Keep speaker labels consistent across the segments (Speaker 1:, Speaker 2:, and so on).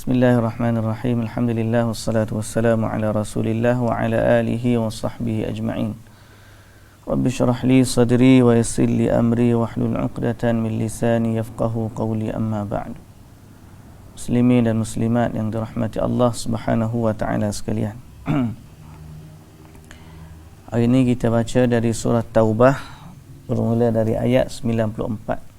Speaker 1: Bismillahirrahmanirrahim. Alhamdulillah wassalatu wassalamu ala Rasulillah wa ala alihi wa sahbihi ajma'in. Rabbi syrah li sadri wa yassir li amri wa hlul 'uqdatan min lisani yafqahu qawli, amma ba'du. Muslimin dan muslimat yang dirahmati Allah Subhanahu wa taala sekalian. Hari ini kita baca dari surah Taubah, bermula dari ayat 94.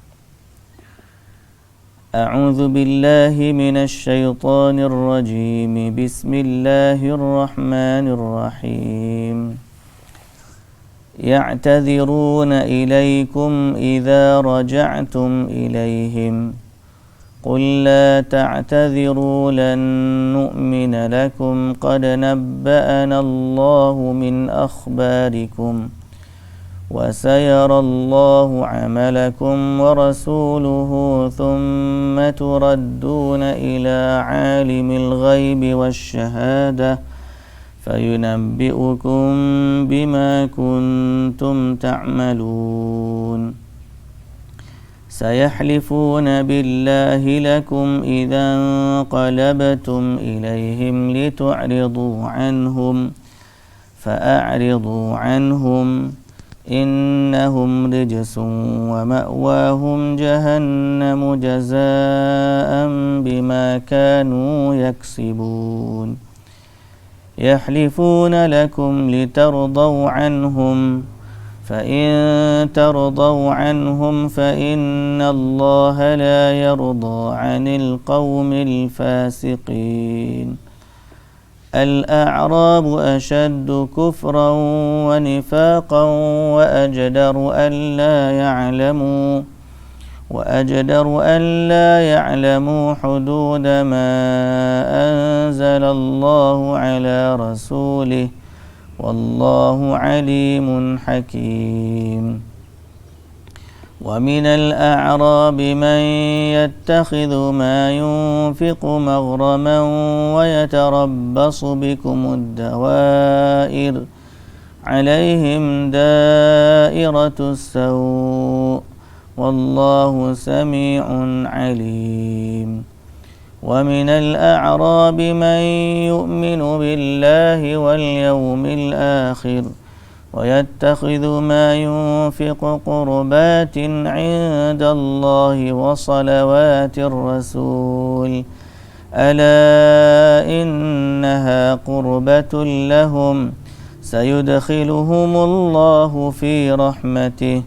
Speaker 1: أعوذ بالله من الشيطان الرجيم بسم الله الرحمن الرحيم يعتذرون إليكم إذا رجعتم إليهم قل لا تعتذروا لن نؤمن لكم قد نبأنا الله من أخباركم وسيرى الله عملكم ورسوله ثم تردون إلى عالم الغيب والشهادة فينبئكم بما كنتم تعملون سيحلفون بالله لكم إذا انقلبتم إليهم لتعرضوا عنهم فأعرضوا عنهم إنهم رجس ومأواهم جهنم جزاء بما كانوا يكسبون يحلفون لكم لترضوا عنهم فإن ترضوا عنهم فإن الله لا يرضى عن القوم الفاسقين الأعراب أشد كفرا ونفاقا وأجدر ألا يعلموا حدود ما أنزل الله على رسوله والله عليم حكيم ومن الأعراب من يتخذ ما ينفق مغرما ويتربص بكم الدوائر عليهم دائرة السوء والله سميع عليم ومن الأعراب من يؤمن بالله واليوم الآخر ويتخذ ما ينفق قربات عند الله وصلوات الرسول ألا إنها قربة لهم سيدخلهم الله في رحمته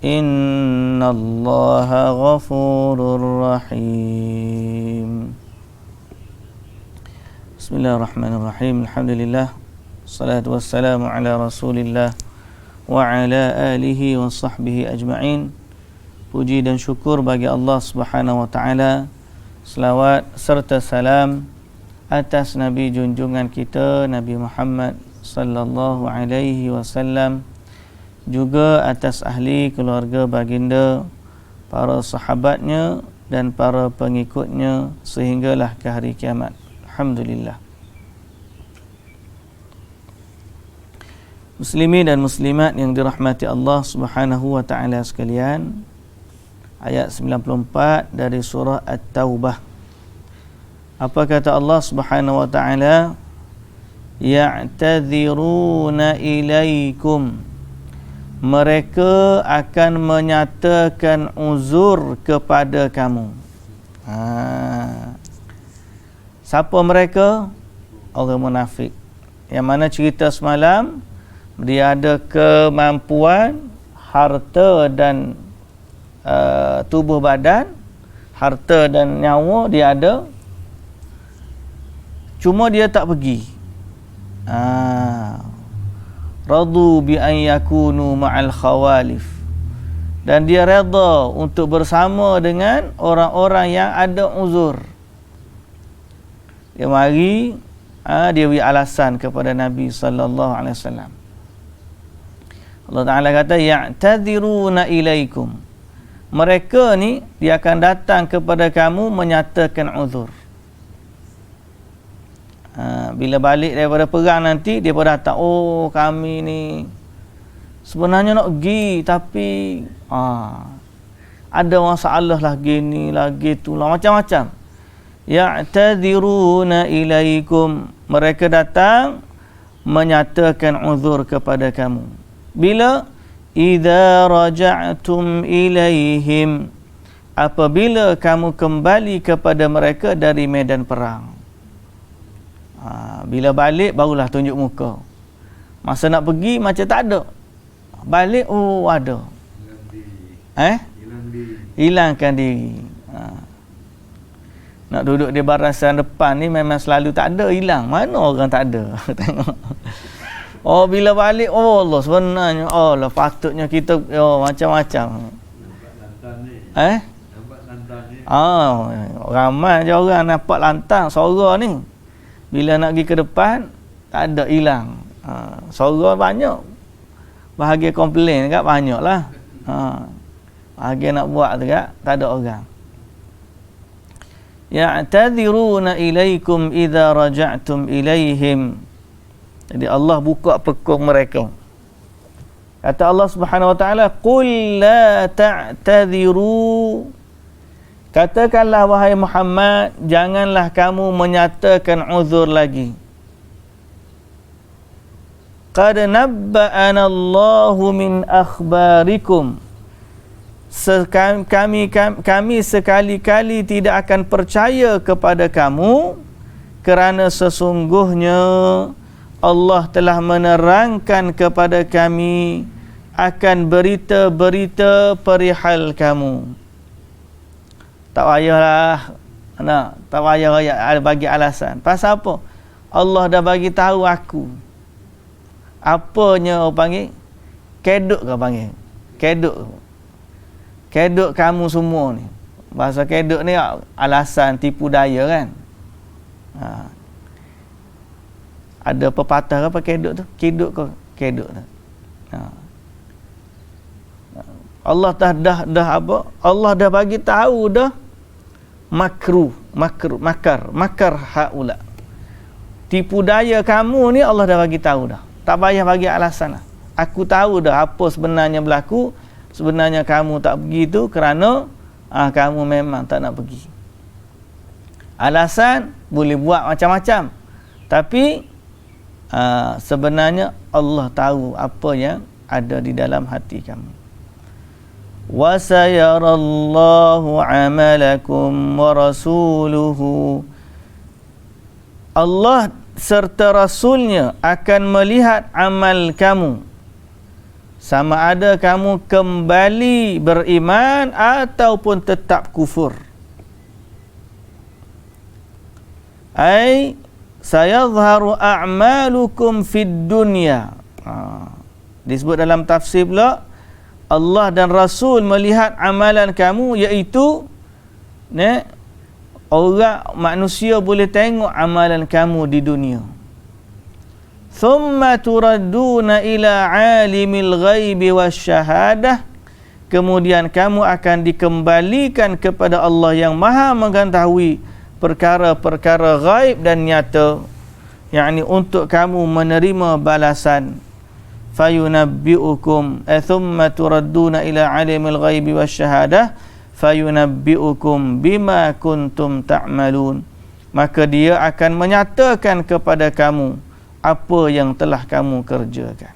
Speaker 1: إن الله غفور رحيم. بسم الله الرحمن الرحيم. الحمد لله Salatu wassalamu ala Rasulillah wa ala alihi wa sahbihi ajma'in. Puji dan syukur bagi Allah Subhanahu wa taala. Selawat serta salam atas Nabi junjungan kita Nabi Muhammad sallallahu alaihi wasallam, juga atas ahli keluarga baginda, para sahabatnya dan para pengikutnya sehinggalah ke hari kiamat. Alhamdulillah. Muslimin dan muslimat yang dirahmati Allah Subhanahu wa taala sekalian, ayat 94 dari surah At-Taubah. Apa kata Allah Subhanahu wa taala? Ya'tadziruna ilaikum, mereka akan menyatakan uzur kepada kamu. Siapa mereka? Orang munafik. Yang mana cerita semalam, dia ada kemampuan harta dan tubuh badan, harta dan nyawa dia ada, cuma dia tak pergi. Radu bi an yakunu ma'al khawalif, dan dia redha untuk bersama dengan orang-orang yang ada uzur. Dia mari, dia beri alasan kepada Nabi sallallahu alaihi wasallam. Allah Ta'ala kata ya'tadziruna ilaikum, mereka ni dia akan datang kepada kamu menyatakan uzur. Bila balik daripada perang nanti, dia pun datang, oh kami ni sebenarnya nak pergi tapi ada masalah lagi ni lagi tu lah, macam-macam. ya'tadhiruna ilaikum, mereka datang menyatakan uzur kepada kamu. Bila? Idza raja'tum ilaihim, apabila kamu kembali kepada mereka dari medan perang. Bila balik barulah tunjuk muka. Masa nak pergi macam tak ada. Balik, oh ada. Hilangkan diri. Nak duduk di barisan depan ni memang selalu tak ada, hilang. Mana orang tak ada? Tengok. Oh, bila balik, oh Allah, sebenarnya Allah, patutnya kita macam-macam. Ramai je orang nampak lantang suara ni. Bila nak pergi ke depan, tak ada, hilang. Suara banyak. Bahagia komplain kat banyak lah. Bahagia nak buat tu kat, tak ada orang. Ya'tadhiruna ilaikum idza raja'tum ilaihim. Jadi Allah buka pekung mereka. Kata Allah Subhanahu wa taala, qul la ta'tadhiru, katakanlah wahai Muhammad, janganlah kamu menyatakan uzur lagi. Qad nabba'ana Allahu min akhbarikum, kami sekali-kali tidak akan percaya kepada kamu, kerana sesungguhnya Allah telah menerangkan kepada kami akan berita-berita perihal kamu. Tak payahlah tak payah bagi alasan. Pasal apa? Allah dah bagi tahu aku. Apanya orang panggil? Keduk ke panggil? Keduk kamu semua ni. Bahasa keduk ni alasan tipu daya kan. Ada pepatah apa keduk tu? Keduk ke keduk tu. Allah dah apa? Allah dah bagi tahu dah makar haula. Tipu daya kamu ni Allah dah bagi tahu dah. Tak payah bagi alasan lah. Aku tahu dah apa sebenarnya berlaku. Sebenarnya kamu tak pergi tu kerana kamu memang tak nak pergi. Alasan boleh buat macam-macam. Tapi sebenarnya Allah tahu apa yang ada di dalam hati kamu. Wa sayarallahu amalakum wa rasuluhu. Allah serta Rasulnya akan melihat amal kamu, sama ada kamu kembali beriman ataupun tetap kufur. Ai sayadhharu a'malukum fid dunya. Disebut dalam tafsir pula, Allah dan Rasul melihat amalan kamu, iaitu orang manusia boleh tengok amalan kamu di dunia. Thumma turadduna ila alimil ghaibi wasyahadah, kemudian kamu akan dikembalikan kepada Allah yang Maha mengetahui perkara-perkara ghaib dan nyata, yakni untuk kamu menerima balasan. Fayunabbi'ukum thumma turadduna ila alimil ghaibi wasyahadah fayunabbi'ukum bima kuntum ta'malun, maka dia akan menyatakan kepada kamu apa yang telah kamu kerjakan.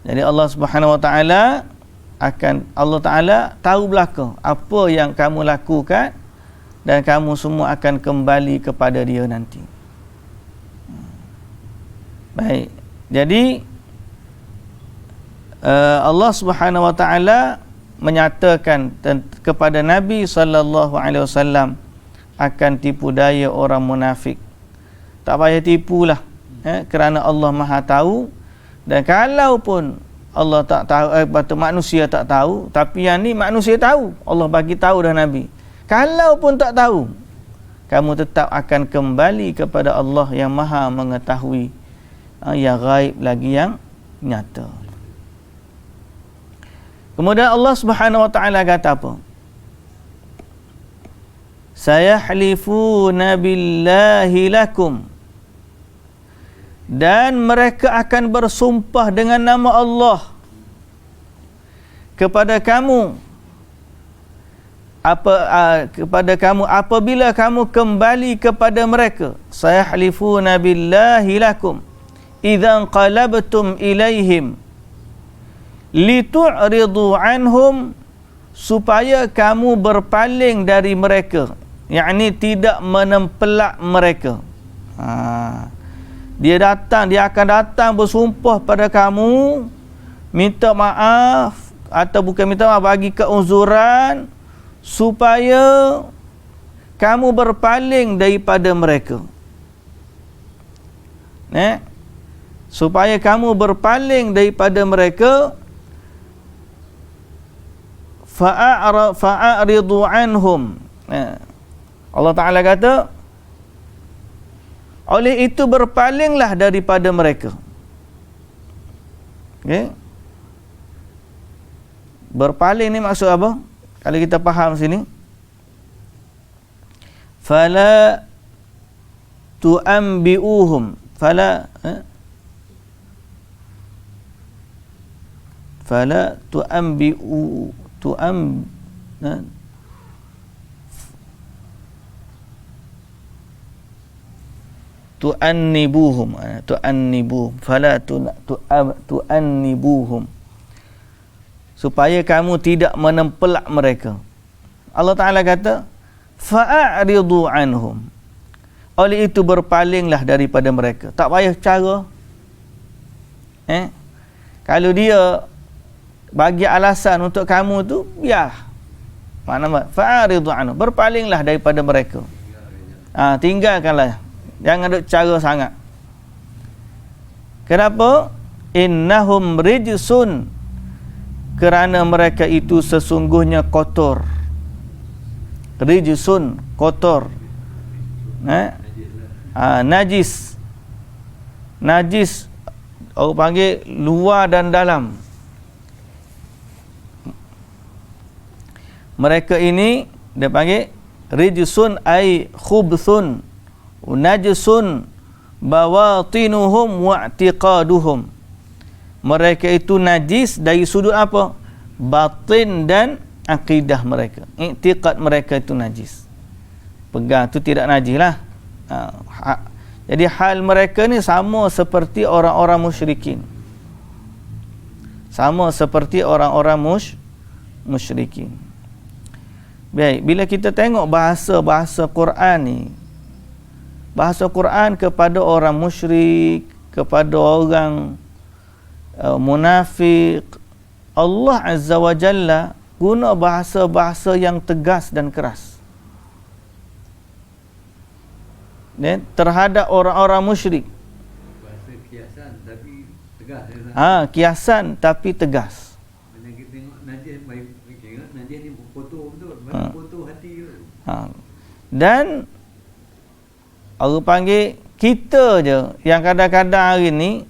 Speaker 1: Jadi Allah Subhanahu wa taala Allah Taala tahu belaka apa yang kamu lakukan, dan kamu semua akan kembali kepada dia nanti. Baik. Jadi Allah Subhanahu wa taala menyatakan kepada Nabi sallallahu alaihi wasallam akan tipu daya orang munafik. Tak payah tipulah, kerana Allah Maha tahu. Dan kalau pun Allah tak tahu, manusia tak tahu, tapi yang ni manusia tahu. Allah bagi tahu dah Nabi. Kalau pun tak tahu, kamu tetap akan kembali kepada Allah yang Maha mengetahui yang gaib lagi yang nyata. Kemudian Allah Subhanahu wa taala kata apa? Sayahlifuna billahi lakum, dan mereka akan bersumpah dengan nama Allah kepada kamu, kepada kamu apabila kamu kembali kepada mereka, sayahlifuna billahi lakum idza qalabtum ilaihim litu'ridu anhum, supaya kamu berpaling dari mereka, yakni tidak menempelak mereka. Dia akan datang bersumpah pada kamu, minta maaf, atau bukan minta maaf, bagi keuzuran, supaya kamu berpaling daripada mereka. Supaya kamu berpaling daripada mereka. Fa'aridu anhum. Allah Ta'ala kata, oleh itu berpalinglah daripada mereka. Okay? Berpaling ni maksud apa? Kalau kita faham sini, fala tu'ambi'uhum, fala tu'ambi'u tu'annibuhum, fala tu'annibuhum, supaya kamu tidak menempelak mereka. Allah Ta'ala kata, fa'aridu anhum, oleh itu berpalinglah daripada mereka. Tak payah cara. Kalau dia bagi alasan untuk kamu tu, biar. Maknanya fa'aridu anhum, berpalinglah daripada mereka. Tinggalkanlah, jangan duk cara sangat. Kenapa? Innahum rijsun, kerana mereka itu sesungguhnya kotor. Rijsun, kotor. Najis. Najis, orang panggil luar dan dalam. Mereka ini dia panggil rijsun ay khubthun, najsun bawatinuhum wa'tiqaduhum. Mereka itu najis dari sudut apa? Batin dan akidah mereka. I'tiqad mereka itu najis. Pegang tu tidak najis lah. Jadi hal mereka ni sama seperti orang-orang musyrikin. Sama seperti orang-orang musyrikin. Baik, bila kita tengok bahasa Quran ni, bahasa Quran kepada orang musyrik, kepada orang munafik, Allah Azza wa Jalla guna bahasa-bahasa yang tegas dan keras. Terhadap orang-orang musyrik.
Speaker 2: Bahasa kiasan tapi tegas.
Speaker 1: Kiasan tapi tegas.
Speaker 2: Bila kita tengok najis, baik ingat najis ni kotor betul, kotor hati tu.
Speaker 1: Dan orang panggil kita je yang kadang-kadang hari ni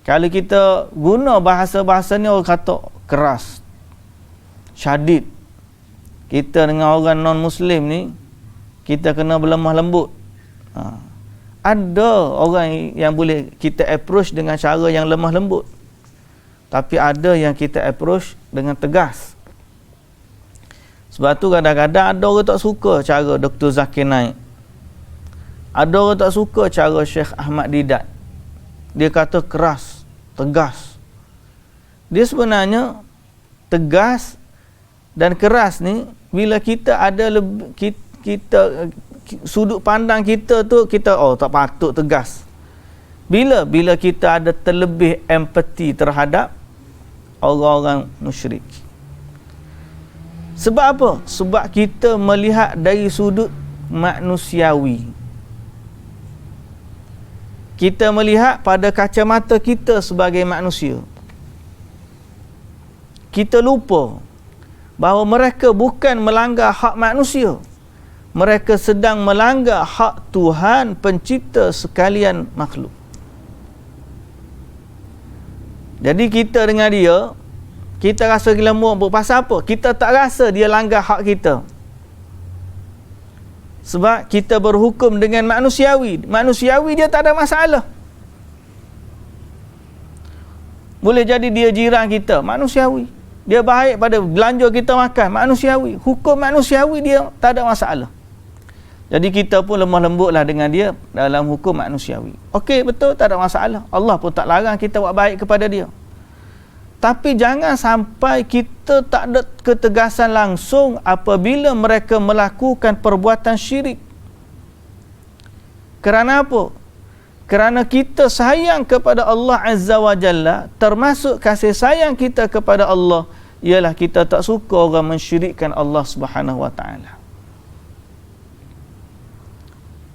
Speaker 1: kalau kita guna bahasa-bahasa ni, orang kata keras, syadid. Kita dengan orang non-Muslim ni, kita kena berlemah lembut. Ada orang yang boleh kita approach dengan cara yang lemah lembut, tapi ada yang kita approach dengan tegas. Sebab tu kadang-kadang ada orang tak suka cara Dr. Zakir Naik. Ada orang tak suka cara Syekh Ahmad Didat. Dia kata keras, tegas. Dia sebenarnya tegas dan keras ni, bila kita ada kita sudut pandang kita tu, kita tak patut tegas. Bila kita ada terlebih empati terhadap orang-orang musyrik. Sebab apa? Sebab kita melihat dari sudut manusiawi. Kita melihat pada kacamata kita sebagai manusia. Kita lupa bahawa mereka bukan melanggar hak manusia. Mereka sedang melanggar hak Tuhan pencipta sekalian makhluk. Jadi kita dengan dia, kita rasa gelembung pasal apa? Kita tak rasa dia langgar hak kita. Sebab kita berhukum dengan manusiawi. Manusiawi dia tak ada masalah. Boleh jadi dia jiran kita, manusiawi. Dia baik pada belanja kita makan, manusiawi. Hukum manusiawi dia tak ada masalah. Jadi kita pun lemah lembutlah dengan dia dalam hukum manusiawi. Okey, betul, tak ada masalah. Allah pun tak larang kita buat baik kepada dia. Tapi jangan sampai kita tak ada ketegasan langsung apabila mereka melakukan perbuatan syirik. Kerana apa? Kerana kita sayang kepada Allah Azza wa Jalla, termasuk kasih sayang kita kepada Allah ialah kita tak suka orang mensyirikkan Allah Subhanahu wa taala.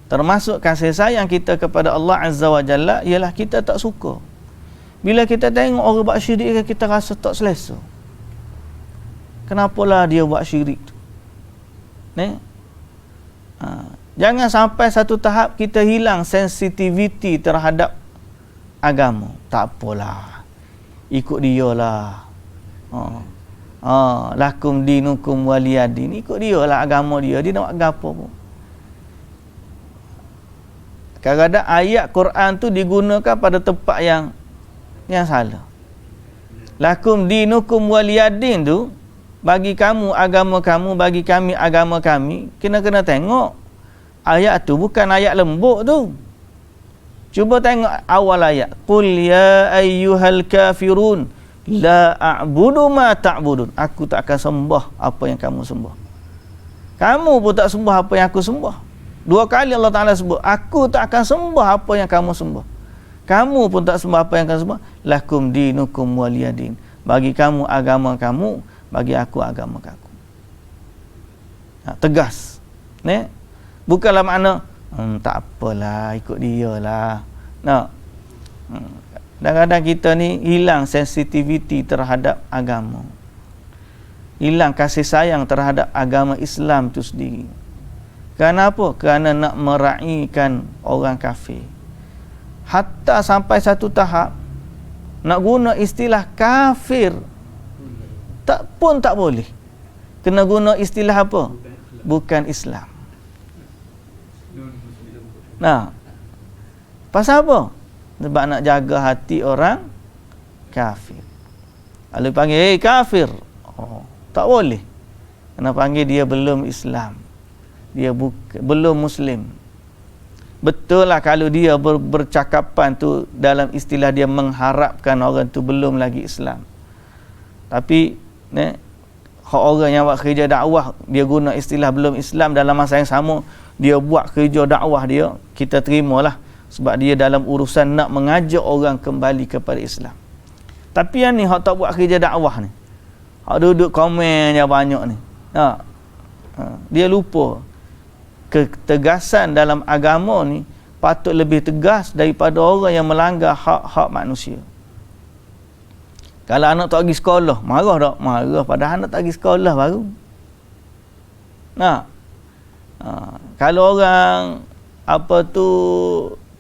Speaker 1: Termasuk kasih sayang kita kepada Allah Azza wa Jalla ialah kita tak suka. Bila kita tengok orang buat syirik, kita rasa tak selesa. Kenapalah dia buat syirik tu? Jangan sampai satu tahap kita hilang sensitiviti terhadap agama. Tak apalah, ikut dia lah. Lakum dinukum waliyadin. Ikut dia lah agama dia. Dia nak buat apa pun. Kadang-kadang ayat Quran tu digunakan pada tempat yang salah. Lakum dinukum waliyadin tu, bagi kamu agama kamu, bagi kami agama kami. Kena tengok ayat tu bukan ayat lembut tu. Cuba tengok awal ayat. Qul ya ayyuhal kafirun la a'budu ma ta'budun. Aku tak akan sembah apa yang kamu sembah. Kamu pun tak sembah apa yang aku sembah. 2 kali Allah Ta'ala sebut, aku tak akan sembah apa yang kamu sembah. Kamu pun tak sembah apa yang kamu sembah. Lakum dinukum waliyadin. Bagi kamu agama kamu, bagi aku agama aku. Tegas. Bukanlah makna tak apalah, ikut dia lah. Kadang-kadang kita ni hilang sensitiviti terhadap agama. Hilang kasih sayang terhadap agama Islam tu sendiri. Kerana apa? Kerana nak meraihkan orang kafir. Hatta sampai satu tahap nak guna istilah kafir pun tak boleh. Kena guna istilah apa? Bukan Islam. Pasal apa? Sebab nak jaga hati orang kafir. Lalu panggil, hey kafir. Tak boleh. Kena panggil dia belum Islam. Dia belum Muslim. Betul lah kalau dia bercakapan tu dalam istilah dia mengharapkan orang tu belum lagi Islam. Tapi orang yang buat kerja dakwah, dia guna istilah belum Islam, dalam masa yang sama dia buat kerja dakwah dia, kita terimalah, sebab dia dalam urusan nak mengajak orang kembali kepada Islam. Tapi yang ni hak tak buat kerja dakwah ni, hak duduk komen je banyak ni, dia lupa ketegasan dalam agama ni patut lebih tegas daripada orang yang melanggar hak-hak manusia. Kalau anak tak pergi sekolah, marah tak? Marah, padahal anak tak pergi sekolah baru. Kalau orang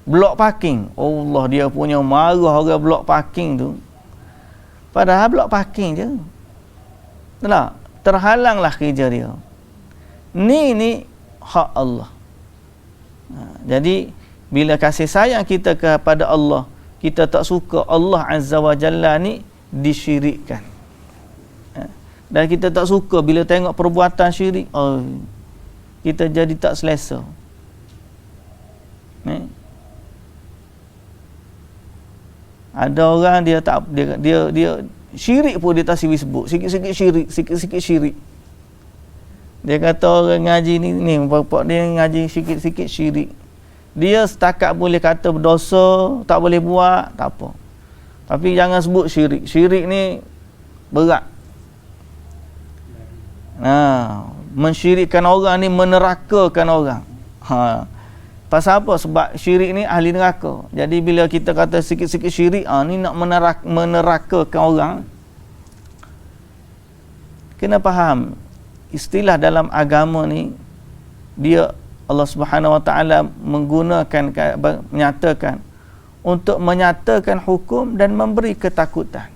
Speaker 1: blok parking, Allah, dia punya marah orang blok parking tu. Padahal blok parking je. Terhalanglah kerja dia. Ni hak Allah. Jadi bila kasih sayang kita kepada Allah, kita tak suka Allah Azza wa Jalla ni disyirikkan. Dan kita tak suka bila tengok perbuatan syirik, kita jadi tak selesa. Ada orang dia syirik pun dia tak sebut, sikit-sikit syirik. Dia kata orang ngaji ni bapak dia ngaji sikit-sikit syirik. Dia setakat boleh kata berdosa, tak boleh buat, tak apa. Tapi jangan sebut syirik. Syirik ni berat. Mensyirikkan orang ni menerakakan orang. Pasal apa? Sebab syirik ni ahli neraka. Jadi bila kita kata sikit-sikit syirik, ni nak menerakakan orang. Kena faham, istilah dalam agama ni, dia Allah Subhanahu wa taala menyatakan untuk menyatakan hukum dan memberi ketakutan.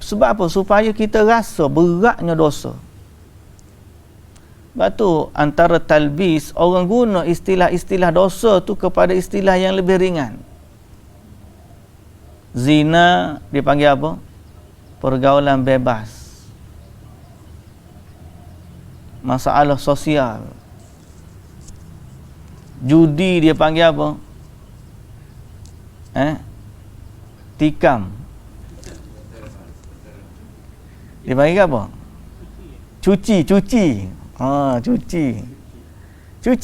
Speaker 1: Sebab apa? Supaya kita rasa beratnya dosa. Sebab tu antara talbis, orang guna istilah-istilah dosa tu kepada istilah yang lebih ringan. Zina dia panggil apa? Pergaulan bebas. Masalah sosial. Judi dia panggil apa? Tikam. Dia panggil apa? Cuci. Cuci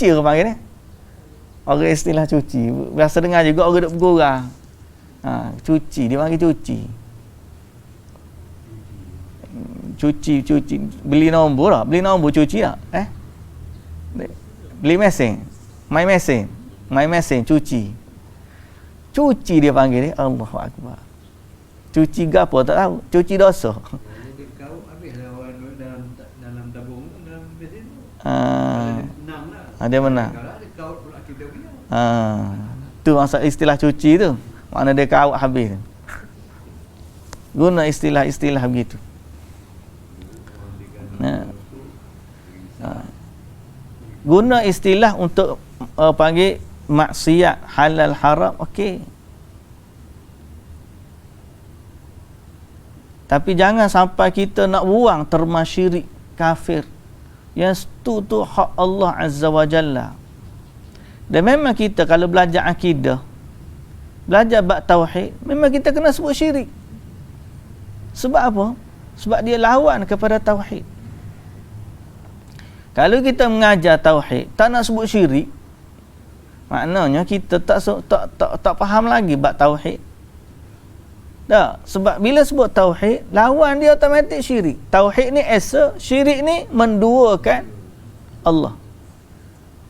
Speaker 1: orang panggil ni. Orang istilah cuci. Biasa dengar juga orang duk bergurau. Cuci, dia panggil cuci. Cuci. Beli nombor tak? Beli nombor cuci tak? Beli mesin. Main mesin, cuci. Cuci dia panggil ni. Allahu Akbar. Cuci gapo tak tahu. Cuci dosa.
Speaker 2: Kau habislah orang dalam tabung dalam mesin tu. Menang lah.
Speaker 1: Dia menang.
Speaker 2: Kalau ada kau pula kita punya.
Speaker 1: Tu maksud istilah cuci tu. Makna dia kawat habis. Guna istilah-istilah begitu. Guna istilah untuk panggil maksiat halal haram, okey. Tapi jangan sampai kita nak buang terma syirik kafir. Yang tu hak Allah Azza wa Jalla. Dan memang kita kalau belajar akidah, belajar bab tauhid, memang kita kena sebut syirik. Sebab apa? Sebab dia lawan kepada tauhid. Kalau kita mengajar tauhid, tak nak sebut syirik, maknanya kita tak faham lagi bab tauhid. Tak, sebab bila sebut tauhid, lawan dia automatik syirik. Tauhid ni esa, syirik ni menduakan Allah.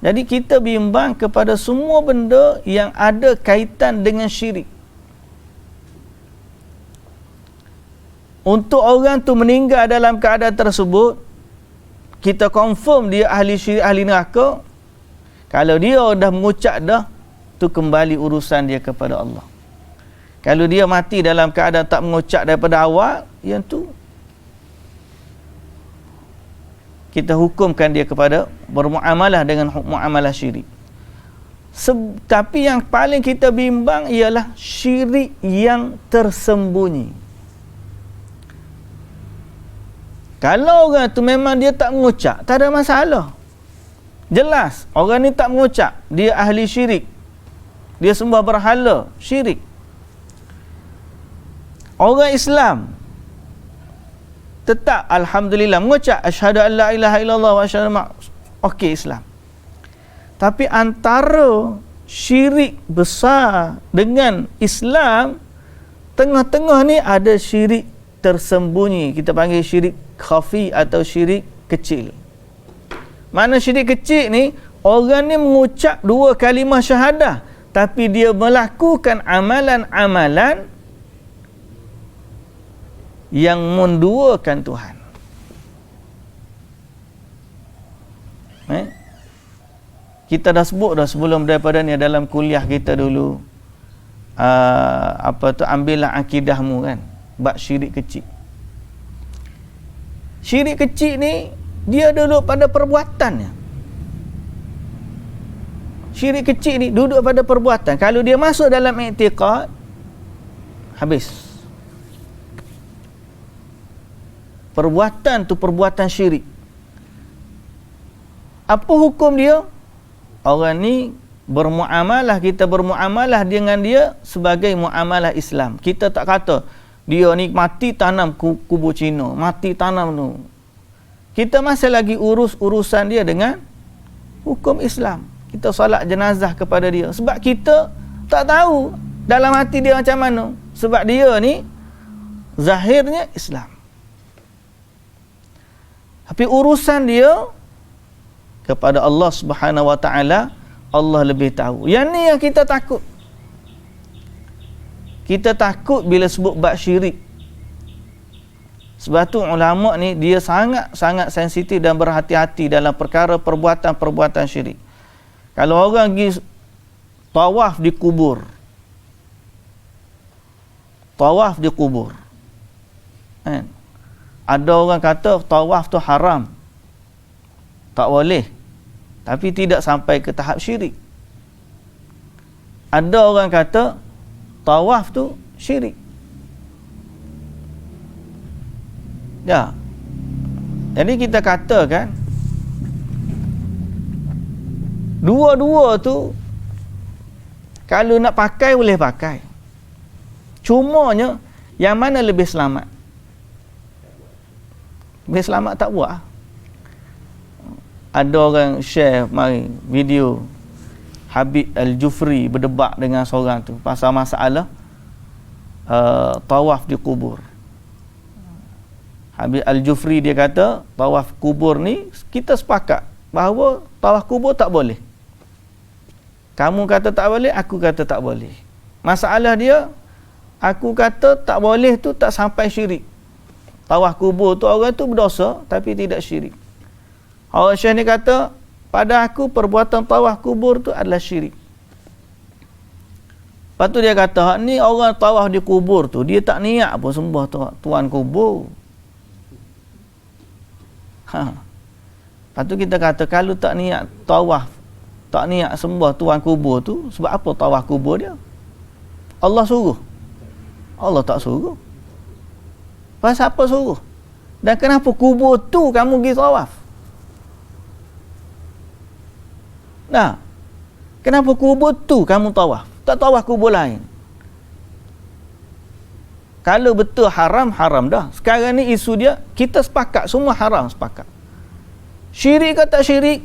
Speaker 1: Jadi kita bimbang kepada semua benda yang ada kaitan dengan syirik. Untuk orang tu meninggal dalam keadaan tersebut, kita confirm dia ahli syirik, ahli neraka. Kalau dia dah mengucap dah, tu kembali urusan dia kepada Allah. Kalau dia mati dalam keadaan tak mengucap daripada awal, yang tu kita hukumkan dia kepada bermuamalah dengan muamalah syirik. Tapi yang paling kita bimbang ialah syirik yang tersembunyi. Kalau orang tu memang dia tak mengucap, tak ada masalah. Jelas, orang ni tak mengucap, dia ahli syirik. Dia sembah berhala, syirik. Orang Islam tetap alhamdulillah mengucap asyhadu an la ilaha illallah wa asyhadu anna okey Islam. Tapi antara syirik besar dengan Islam, tengah-tengah ni ada syirik tersembunyi. Kita panggil syirik khafi atau syirik kecil. Mana syirik kecil ni, orang ni mengucap dua kalimah syahadah, tapi dia melakukan amalan-amalan yang menduakan Tuhan. Kita dah sebut dah sebelum daripada ni dalam kuliah kita dulu, ambillah akidahmu kan, bab syirik kecil. Syirik kecil ni dia duduk pada perbuatannya. Syirik kecil ni duduk pada perbuatan. Kalau dia masuk dalam i'tiqad, habis. Perbuatan tu perbuatan syirik. Apa hukum dia? Orang ni bermuamalah, kita bermuamalah dengan dia sebagai muamalah Islam. Kita tak kata dia ni mati tanam kubur Cina, mati tanam tu. Kita masih lagi urusan dia dengan hukum Islam. Kita solat jenazah kepada dia. Sebab kita tak tahu dalam hati dia macam mana. Sebab dia ni zahirnya Islam. Tapi urusan dia kepada Allah Subhanahu wa taala, Allah lebih tahu. Yang ni yang kita takut. Kita takut bila sebut bab syirik. Sebab tu ulama ni dia sangat sensitif dan berhati-hati dalam perkara perbuatan-perbuatan syirik. Kalau orang pergi tawaf di kubur. Tawaf di kubur. Kan? Ada orang kata tawaf tu haram, tak boleh, tapi tidak sampai ke tahap syirik. Ada orang kata tawaf tu syirik. Ya. Jadi kita katakan dua-dua tu kalau nak pakai boleh pakai. Cumanya yang mana lebih selamat? Lebih selamat tak buat. Ada orang share mari video Habib Al-Jufri berdebat dengan seorang tu pasal masalah tawaf di kubur. Habib Al-Jufri dia kata tawaf kubur ni kita sepakat bahawa tawaf kubur tak boleh. Kamu kata tak boleh, aku kata tak boleh. Masalah dia, aku kata tak boleh tu tak sampai syirik. Tawaf kubur tu orang tu berdosa tapi tidak syirik. Orang Syekh ni kata, pada aku perbuatan tawaf kubur tu adalah syirik. Lepas tu dia kata, ni orang tawaf di kubur tu, dia tak niat pun sembah tuan kubur. Lepas tu kita kata, kalau tak niat tawaf, tak niat sembah tuan kubur tu, sebab apa tawaf kubur dia? Allah suruh? Allah tak suruh. Pasal apa suruh? Dan kenapa kubur tu kamu pergi tawaf? Nah, kenapa kubur tu kamu tawaf? Tak tawaf kubur lain. Kalau betul haram, haram dah. Sekarang ni isu dia, kita sepakat, semua haram sepakat. Syirik ke tak syirik?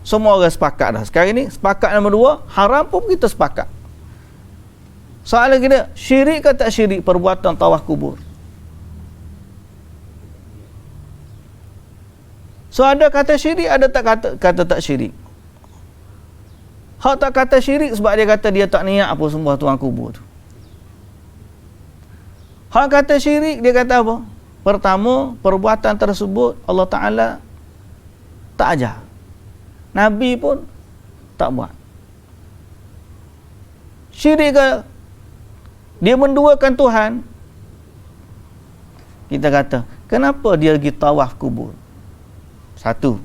Speaker 1: Semua orang sepakat dah. Sekarang ni, sepakat nombor 2, haram pun kita sepakat. Soalan kita, syirik ke tak syirik perbuatan tawaf kubur? So ada kata syirik, ada tak kata tak syirik. Hak tak kata syirik sebab dia kata dia tak niat apa sembah tuan kubur tu. Hak kata syirik dia kata apa? Pertama, perbuatan tersebut Allah Ta'ala tak ajar. Nabi pun tak buat. Syirik ke dia menduakan Tuhan? Kita kata, kenapa dia pergi tawaf kubur? Satu,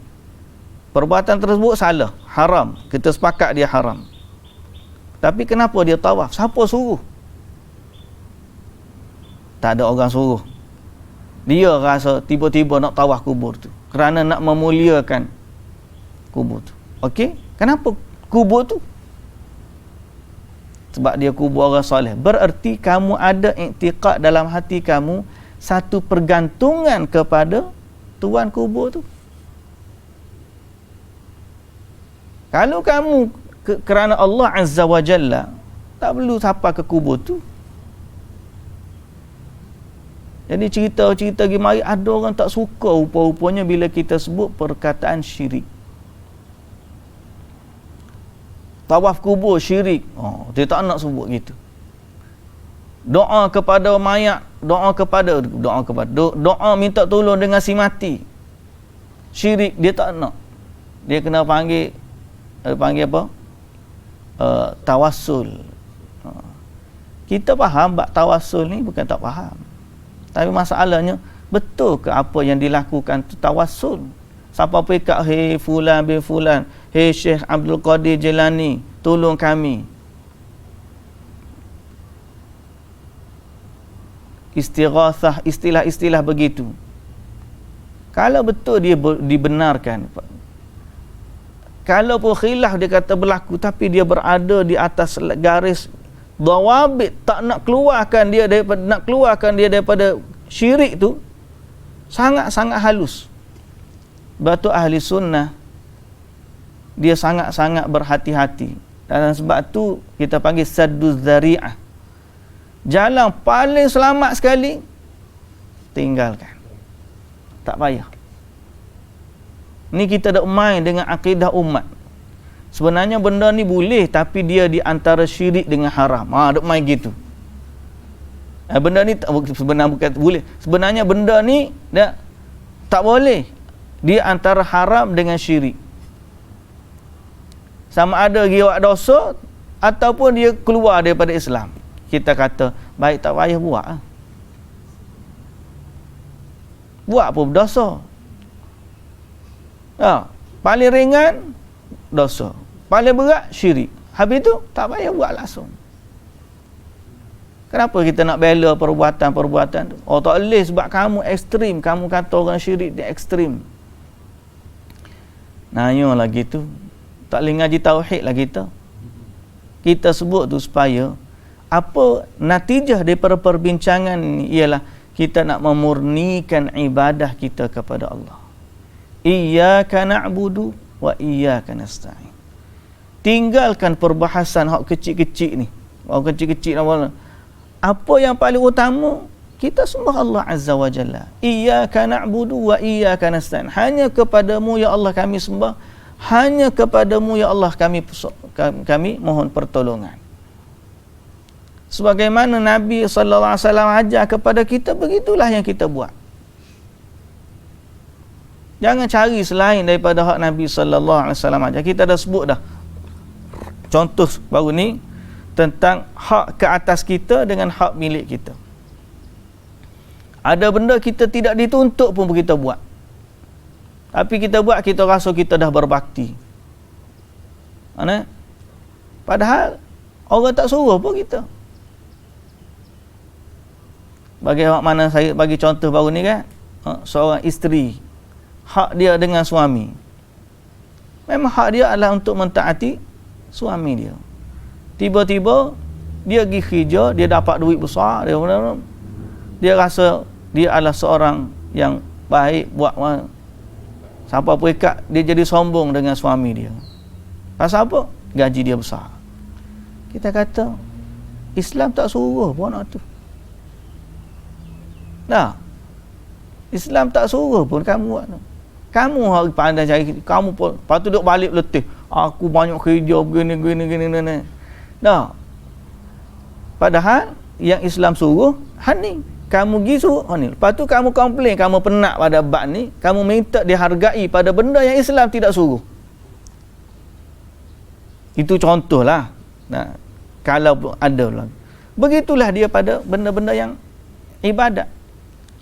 Speaker 1: perbuatan tersebut salah, haram. Kita sepakat dia haram. Tapi kenapa dia tawaf? Siapa suruh? Tak ada orang suruh. Dia rasa tiba-tiba nak tawaf kubur tu kerana nak memuliakan kubur tu. Okey? Kenapa kubur tu? Sebab dia kubur orang soleh. Bererti kamu ada iktiqad dalam hati kamu satu pergantungan kepada tuan kubur tu. Kalau kamu kerana Allah Azza wa Jalla, tak perlu siapa ke kubur tu. Jadi cerita-cerita gimana ada orang tak suka rupa-rupanya bila kita sebut perkataan syirik. Tawaf kubur syirik. Oh, dia tak nak sebut gitu. Doa kepada mayat, doa minta tolong dengan si mati. Syirik dia tak nak. Dia kena panggil apa? Tawassul. Kita faham bab tawassul ni bukan tak faham. Tapi masalahnya betul ke apa yang dilakukan tu tawassul? Siapa pergi kat hey fulan bin fulan, hey Syekh Abdul Qadir Jilani, tolong kami. Istighatsah, istilah-istilah begitu. Kalau betul dia dibenarkan, kalau pun khilaf dia kata berlaku tapi dia berada di atas garis dawabit, tak nak keluarkan dia daripada syirik tu, sangat-sangat halus. Batu ahli sunnah dia sangat-sangat berhati-hati. Dan sebab tu kita panggil sadduz zari'ah. Jalan paling selamat sekali tinggalkan. Tak payah. Ni kita dak main dengan akidah umat. Sebenarnya benda ni boleh tapi dia di antara syirik dengan haram. Dak main gitu. Benda ni sebenarnya bukan boleh. Sebenarnya benda ni tak boleh. Dia antara haram dengan syirik. Sama ada dia buat dosa ataupun dia keluar daripada Islam. Kita kata baik tak payah buat. Buat apa berdosa? Paling ringan dosa, paling berat syirik. Habis tu tak payah buat langsung. Kenapa kita nak bela perbuatan-perbuatan tu? Oh tak boleh sebab kamu ekstrim. Kamu kata orang syirik dia ekstrim. Nanya lagi tu. Tak boleh ngaji tauhid lah kita. Kita sebut tu supaya apa natijah daripada perbincangan ni ialah kita nak memurnikan ibadah kita kepada Allah. Iyyaka na'budu wa iyyaka nasta'in. Tinggalkan perbahasan hak kecil-kecil ni. Hak kecil-kecil awal. Apa yang paling utama, kita sembah Allah Azza wa Jalla. Iyyaka na'budu wa iyyaka nasta'in. Hanya kepadamu ya Allah kami sembah, hanya kepadamu ya Allah kami mohon pertolongan. Sebagaimana Nabi sallallahu alaihi wasallam ajar kepada kita, begitulah yang kita buat. Jangan cari selain daripada hak Nabi sallallahu alaihi wasallam ajar. Kita dah sebut dah contoh baru ni tentang hak ke atas kita dengan hak milik kita. Ada benda kita tidak dituntut pun kita buat. Tapi kita buat, kita rasa kita dah berbakti. Mana? Padahal orang tak suruh pun kita. Bagi mana saya bagi contoh baru ni kan, seorang isteri, hak dia dengan suami. Memang hak dia adalah untuk mentaati suami dia. Tiba-tiba dia pergi kerja, dia dapat duit besar, dia rasa dia adalah seorang yang baik buat siapa perikat, dia jadi sombong dengan suami dia. Pasal apa? Gaji dia besar. Kita kata Islam tak suruh pun nak tu. Dah. Islam tak suruh pun kamu buat tu. Kamu harus pandai cari, kamu pun patut duduk balik letih. Aku banyak kerja begini. Dah. Padahal yang Islam suruh hani. Kamu pergi suruh hani. Lepas tu kamu komplain, kamu penat pada bab ni, kamu minta dihargai pada benda yang Islam tidak suruh. Itu contohlah. Nah, kalau ada lagi. Begitulah dia pada benda-benda yang ibadat.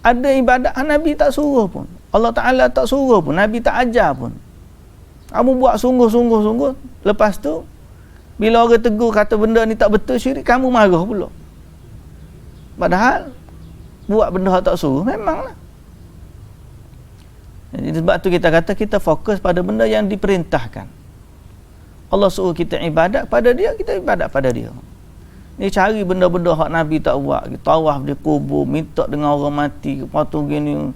Speaker 1: Ada ibadat Nabi tak suruh pun. Allah Ta'ala tak suruh pun. Nabi tak ajar pun. Kamu buat sungguh-sungguh. Lepas tu, bila orang tegur kata benda ni tak betul syirik, kamu marah pula. Padahal, buat benda tak suruh, memanglah. Jadi, sebab tu kita kata, kita fokus pada benda yang diperintahkan. Allah suruh kita ibadat pada dia, kita ibadat pada dia. Ni cari benda-benda hak Nabi tak buat, tawaf di kubur, minta dengan orang mati, lepas tu gini,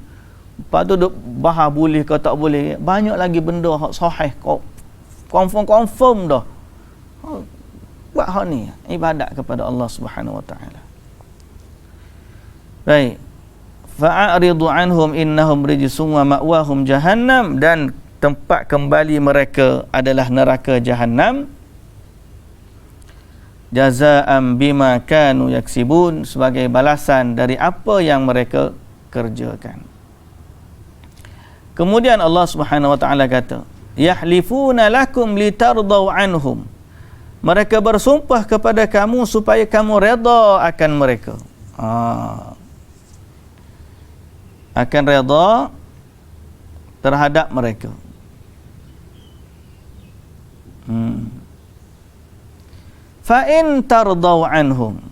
Speaker 1: lepas tu duk bahas boleh ke tak boleh. Banyak lagi benda hak sahih, confirm dah. Buat hak ni, ibadat kepada Allah Subhanahu wa taala. Baik. Fa'aridu anhum innahum rijsun wa ma'wahum jahannam, dan tempat kembali mereka adalah neraka Jahannam. Jazaa'an bima kanu yaksibun, sebagai balasan dari apa yang mereka kerjakan. Kemudian Allah Subhanahu wa taala kata, yahlifuna lakum litardau anhum. Mereka bersumpah kepada kamu supaya kamu redha akan mereka. Akan redha terhadap mereka. Fa in tardau anhum,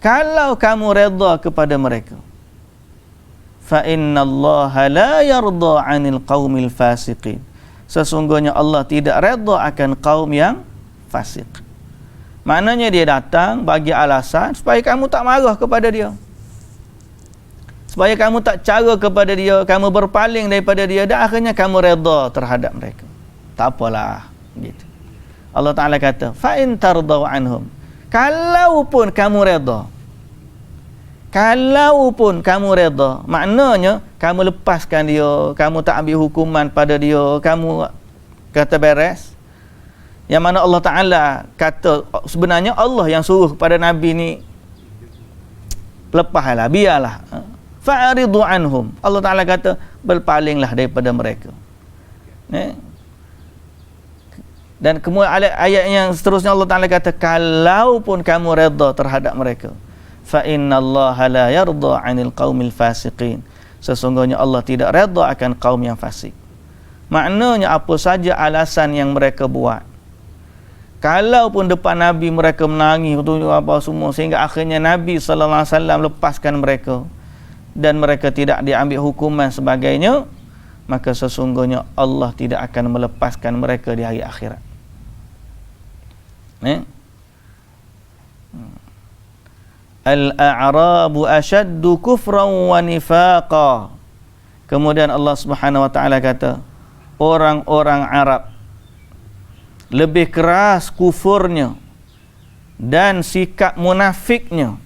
Speaker 1: kalau kamu redha kepada mereka, fa innallaha la yarda 'anil qaumil fasiqin, sesungguhnya Allah tidak redha akan kaum yang fasik. Maknanya dia datang bagi alasan supaya kamu tak marah kepada dia, supaya kamu tak cara kepada dia, kamu berpaling daripada dia, dan akhirnya kamu redha terhadap mereka. Tak apalah gitu. Allah Ta'ala kata, fa'in tardau anhum, kalaupun kamu redha, maknanya kamu lepaskan dia, kamu tak ambil hukuman pada dia, kamu kata beres. Yang mana Allah Ta'ala kata, sebenarnya Allah yang suruh kepada Nabi ni, lepaslah, biarlah. Fa'aridu anhum, Allah Ta'ala kata, berpalinglah daripada mereka. Dan kemudian ayat yang seterusnya Allah Ta'ala kata, kalaupun kamu redha terhadap mereka, fa innallaha la yarda 'anil qaumil fasiqin, sesungguhnya Allah tidak redha akan kaum yang fasik. Maknanya apa saja alasan yang mereka buat, Kalaupun depan Nabi mereka menangis tunjuk apa semua sehingga akhirnya Nabi sallallahu alaihi wasallam lepaskan mereka dan mereka tidak diambil hukuman sebagainya, maka sesungguhnya Allah tidak akan melepaskan mereka di hari akhirat. Al-a'rabu ashaddu kufran wa nifaqa. Kemudian Allah Subhanahu wa taala kata, orang-orang Arab lebih keras kufurnya dan sikap munafiknya,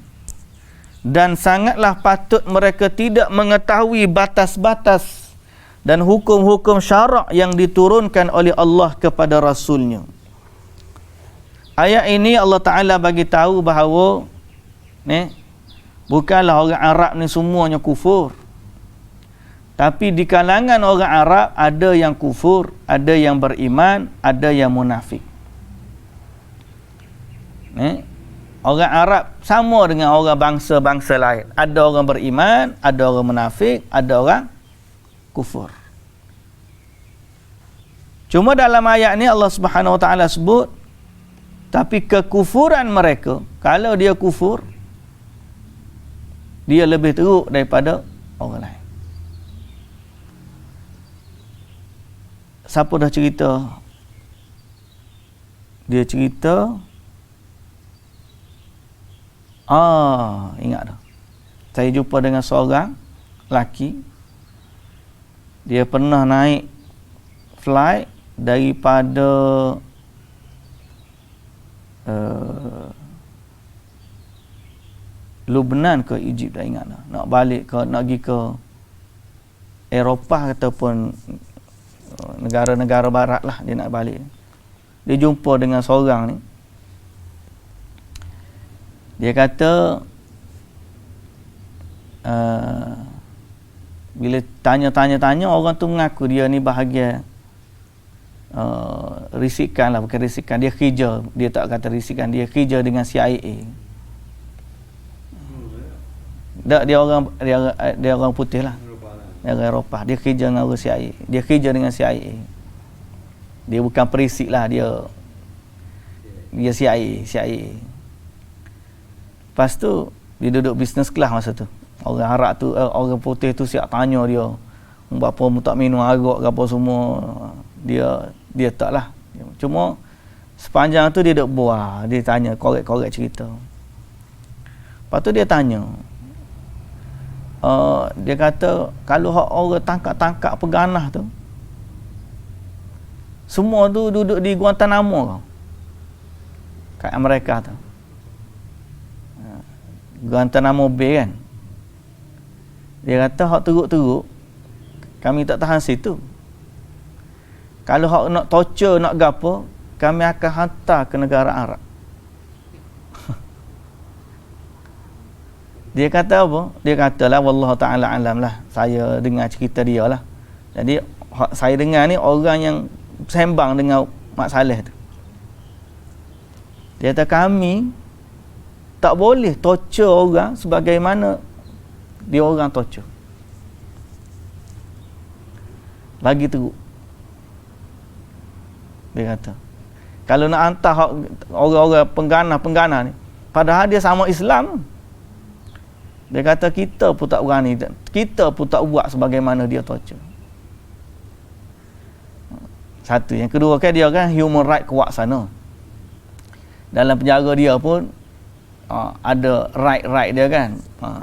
Speaker 1: dan sangatlah patut mereka tidak mengetahui batas-batas dan hukum-hukum syarak yang diturunkan oleh Allah kepada Rasulnya. Ayat ini Allah Ta'ala bagi tahu bahawa bukanlah orang Arab ni semuanya kufur, tapi di kalangan orang Arab ada yang kufur, ada yang beriman, ada yang munafik. Orang Arab sama dengan orang bangsa-bangsa lain. Ada orang beriman, ada orang munafik, ada orang kufur. Cuma dalam ayat ni Allah Subhanahu wa taala sebut, tapi kekufuran mereka, kalau dia kufur, dia lebih teruk daripada orang lain. Siapa dah cerita? Dia cerita, ingat dah. Saya jumpa dengan seorang lelaki. Dia pernah naik flight daripada Lebanon ke Egypt, dah ingat dah. Nak balik ke, nak pergi ke Eropah ataupun negara-negara barat lah, dia nak balik. Dia jumpa dengan seorang ni. Dia kata bila tanya orang tu mengaku dia ni bahagian risikan lah, bukan risikan, dia kerja, dia tak kata risikan, dia kerja dengan CIA. Dia orang putih lah, negara Eropah. Dia kerja dengan orang CIA. Dia kerja dengan CIA. Dia bukan perisik lah, dia CIA. Lepas tu dia duduk business class masa tu. Orang Arab tu, orang putih tu siap tanya dia, berapa mu tak minum arak ke apa semua. Dia tak lah. Cuma sepanjang tu dia duduk buah, dia tanya, korek-korek cerita. Lepas tu dia tanya, dia kata kalau orang tangkap peganah tu, semua tu duduk di Guantanamo kat Amerika tu, Guantanamo Bay kan. Dia kata hak teruk-teruk kami tak tahan situ. Kalau hak nak torture, nak gapo, kami akan hantar ke negara Arab. Dia kata apa? Dia katalah wallahu ta'ala alam lah. Saya dengar cerita dia lah. Jadi saya dengar ni orang yang sembang dengan Mak Saleh tu. Dia kata kami tak boleh torture orang sebagaimana dia orang torture. Lagi teruk. Dia kata kalau nak hantar orang-orang pengganah ni, padahal dia sama Islam. Dia kata kita pun tak berani, kita pun tak buat sebagaimana dia torture. Satu. Yang kedua kan dia kan human right kuat sana. Dalam penjara dia pun ada right dia kan.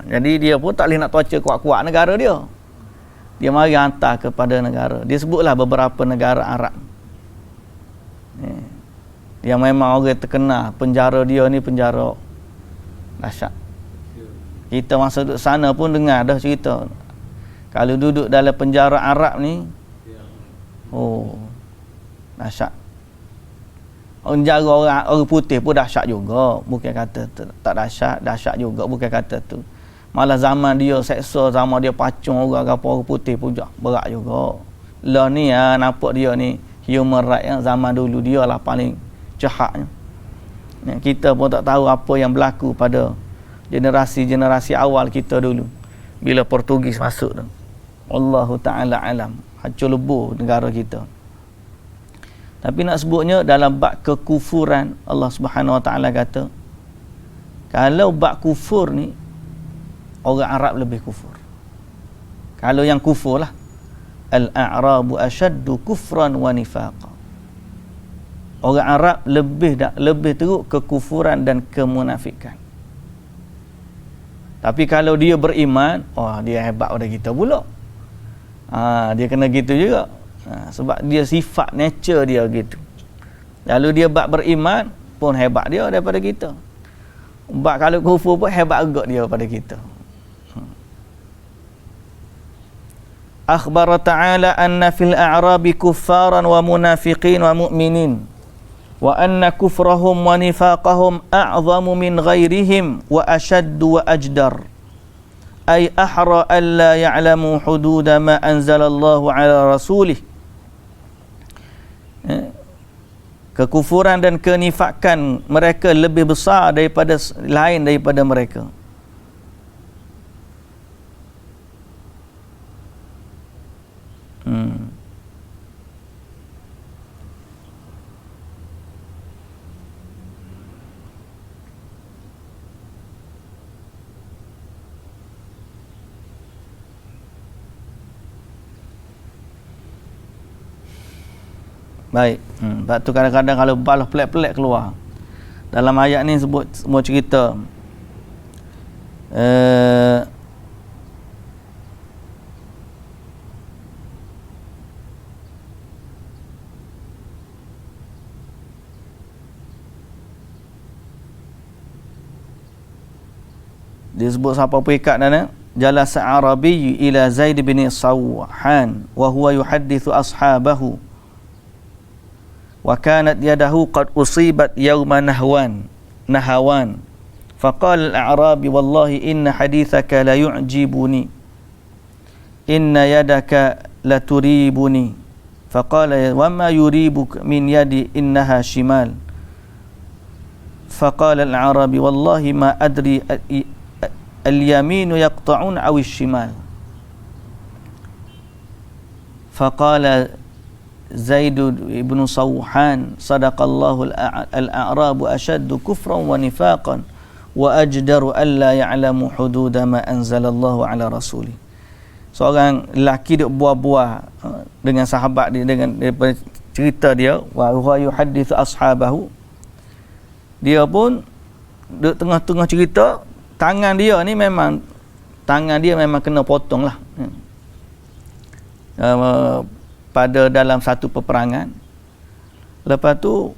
Speaker 1: Jadi dia pun tak boleh nak torture kuat-kuat negara dia. Dia mari hantar kepada negara. Dia sebutlah beberapa negara Arab. Yang memang orang terkenal, penjara dia ni penjara dahsyat. Kita masa duduk sana pun dengar dah cerita. Kalau duduk dalam penjara Arab ni, dahsyat. Penjara orang putih pun dahsyat juga. Bukan kata tak dahsyat juga. Bukan kata tu. Malah zaman dia seksa, zaman dia pacung orang putih pun berat juga. Lah ni nampak dia ni human right yang zaman dulu dia lah paling jahatnya. Kita pun tak tahu apa yang berlaku pada generasi awal kita dulu bila Portugis masuk tu. Allahu ta'ala alam, hancur lebur negara kita. Tapi nak sebutnya dalam bab kekufuran, Allah Subhanahu Wa Taala kata, kalau bab kufur ni orang Arab lebih kufur. Kalau yang kufur lah, al-a'rabu ashaddu kufran wa nifaqa. Orang Arab lebih teruk kekufuran dan kemunafikan. Tapi kalau dia beriman, dia hebat pada kita pula. Dia kena gitu juga. Sebab dia sifat nature dia gitu. Lalu dia bab beriman pun hebat dia daripada kita. Bab kalau kufur pun hebat juga dia pada kita. Akhbara ta'ala anna fil a'rabi kuffaran wa munafiqin wa mu'minin wa anna kufrahum wa nifaqahum a'zamu min ghairihim wa ashaddu wa ajdar ay ahra an la ya'lamu hududa ma anzalallahu ala rasulih. Kekufuran dan kenifakan mereka lebih besar daripada lain daripada mereka. Baik. Sebab tu kadang-kadang kalau balas pelik-pelik keluar. Dalam ayat ni sebut semua cerita. Dia sebut siapa perikat dan jalasa Arabi ila Zaid bin Sawhan wa huwa yuhaddithu ashabahu wa kanat yadahu qad usibat yawma nahawan faqala al-a'rabi wallahi inna hadithaka la yu'jibuni inna yadaka la turibuni faqala wa ma yuribuka min yadi innaha shimal faqala al-a'rabi wallahi ma adri al-yaminu yaqta'un aw al-shimal faqala Zaid ibn Sawhan sadaqallahu al-a'rabu ashaddu kufran wa nifaqan wa ajdaru alla ya'lamu hududa ma anzalallahu ala rasuli. Seorang lelaki duk buah-buah dengan sahabat dia, dengan daripada cerita dia, wa huwa yuhaddithu ashabahu, dia pun duk tengah-tengah cerita, tangan dia memang kena potong lah. Pada dalam satu peperangan. Lepas tu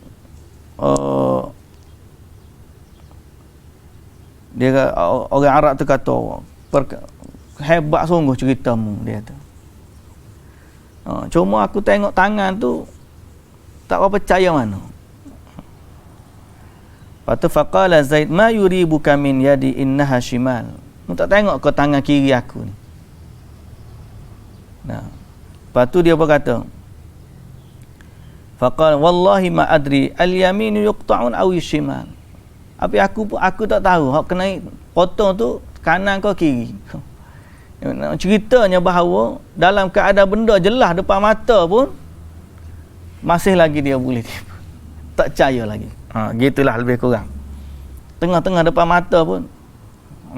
Speaker 1: dia orang Arab tu kata, hebat sungguh ceritamu, dia tu. Cuma aku tengok tangan tu tak apa percaya mana. Lepas tu faqala Zaid ma yuribuka min yadi innaha shimal. Mu tak tengok ke tangan kiri aku ni. Lepas tu dia berkata, faqala wallahi ma adri al-yaminu yuqta'un aw shimal. Tapi aku tak tahu hak kena potong tu kanan ke kiri. Ceritanya bahawa dalam keadaan benda jelas depan mata pun masih lagi dia boleh tipu. Tak percaya lagi. Gitulah lebih kurang. Tengah-tengah depan mata pun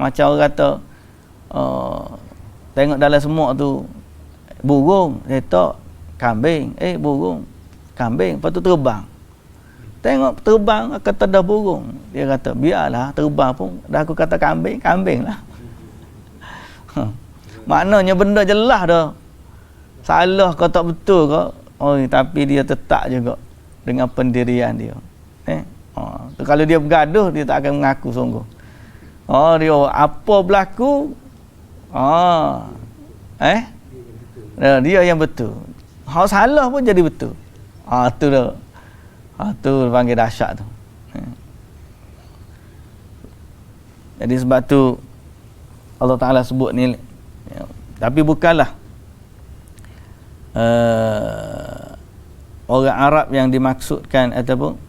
Speaker 1: macam orang kata tengok dalam semua tu burung, letak kambing, burung, kambing, lepas tu terbang. Tengok terbang akan terdah burung. Dia kata, biarlah terbang pun, dah aku kata kambing, kambing lah. Maknanya benda jelas dah. Salah ke tak betul ke, tapi dia tetap juga dengan pendirian dia. Kalau dia bergaduh, dia tak akan mengaku sungguh. Dia apa berlaku, dia yang betul. Hak salah pun jadi betul. Tu dah. Tu panggil dahsyat tu. Jadi sebab tu Allah Ta'ala sebut ni. Tapi bukanlah orang Arab yang dimaksudkan ataupun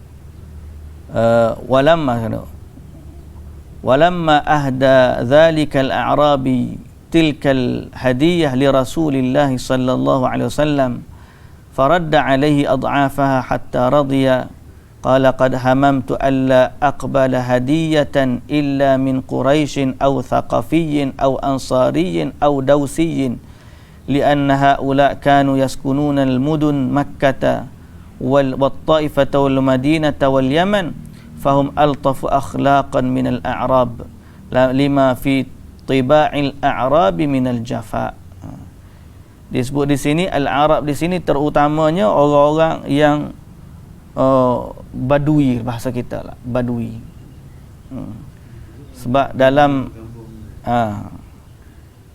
Speaker 1: walamma ahda dhalikal a'rabi tilkal hadiyah li Rasulillah sallallahu alaihi wasallam faradda alaihi ad'afaha hatta radiya. Qala qad hamamtu alla aqbala hadiyatan illa min Quraisyin aw Thaqafiyyin aw Ansariyyin aw Dawsiyyin lianna haula kanu yaskununa al-mudun Makkah wal Taifah wal Madinah wal Yaman fahum altafu akhlaqan min al-a'rab lima fi tiba'il a'rabi min al-jafa. Disebut di sini al-Arab di sini terutamanya orang-orang yang badui, bahasa kita lah, badui. Sebab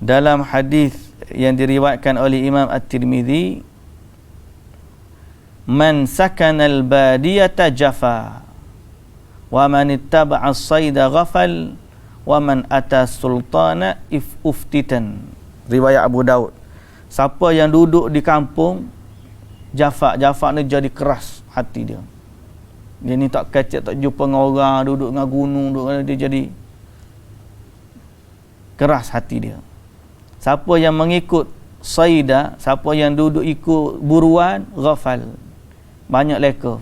Speaker 1: dalam hadis yang diriwayatkan oleh Imam At-Tirmidzi, man sakana al-badiyata jafa wa man ittaba'a as-sayda ghafal wa man ata sultana uftitan. Riwayat Abu Daud. Siapa yang duduk di kampung, Jafa ni jadi keras hati dia. Dia ni tak kacak, tak jumpa dengan orang, duduk dengan gunung, dia jadi keras hati dia. Siapa yang mengikut saida, siapa yang duduk ikut buruan, ghafal, banyak leka.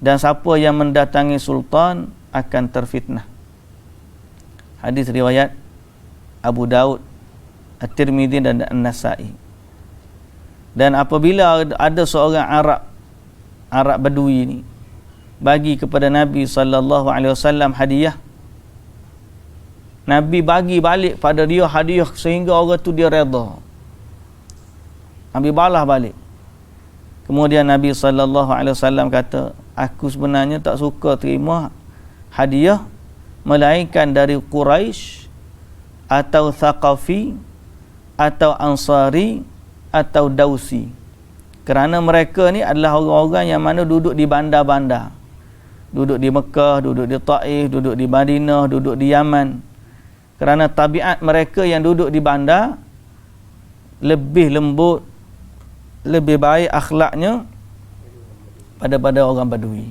Speaker 1: Dan siapa yang mendatangi sultan akan terfitnah. Hadis riwayat Abu Daud, At-Tirmidzi dan An-Nasa'i. Dan apabila ada seorang Arab Badui ni bagi kepada Nabi SAW hadiah, Nabi bagi balik pada dia hadiah sehingga orang tu dia redha. Nabi balas balik. Kemudian Nabi SAW kata, aku sebenarnya tak suka terima hadiah melainkan dari Quraisy atau Thaqafi atau Ansari atau Dausi, kerana mereka ni adalah orang-orang yang mana duduk di bandar-bandar, duduk di Mekah, duduk di Taif, duduk di Madinah, duduk di Yaman. Kerana tabiat mereka yang duduk di bandar lebih lembut, lebih baik akhlaknya pada orang Badui.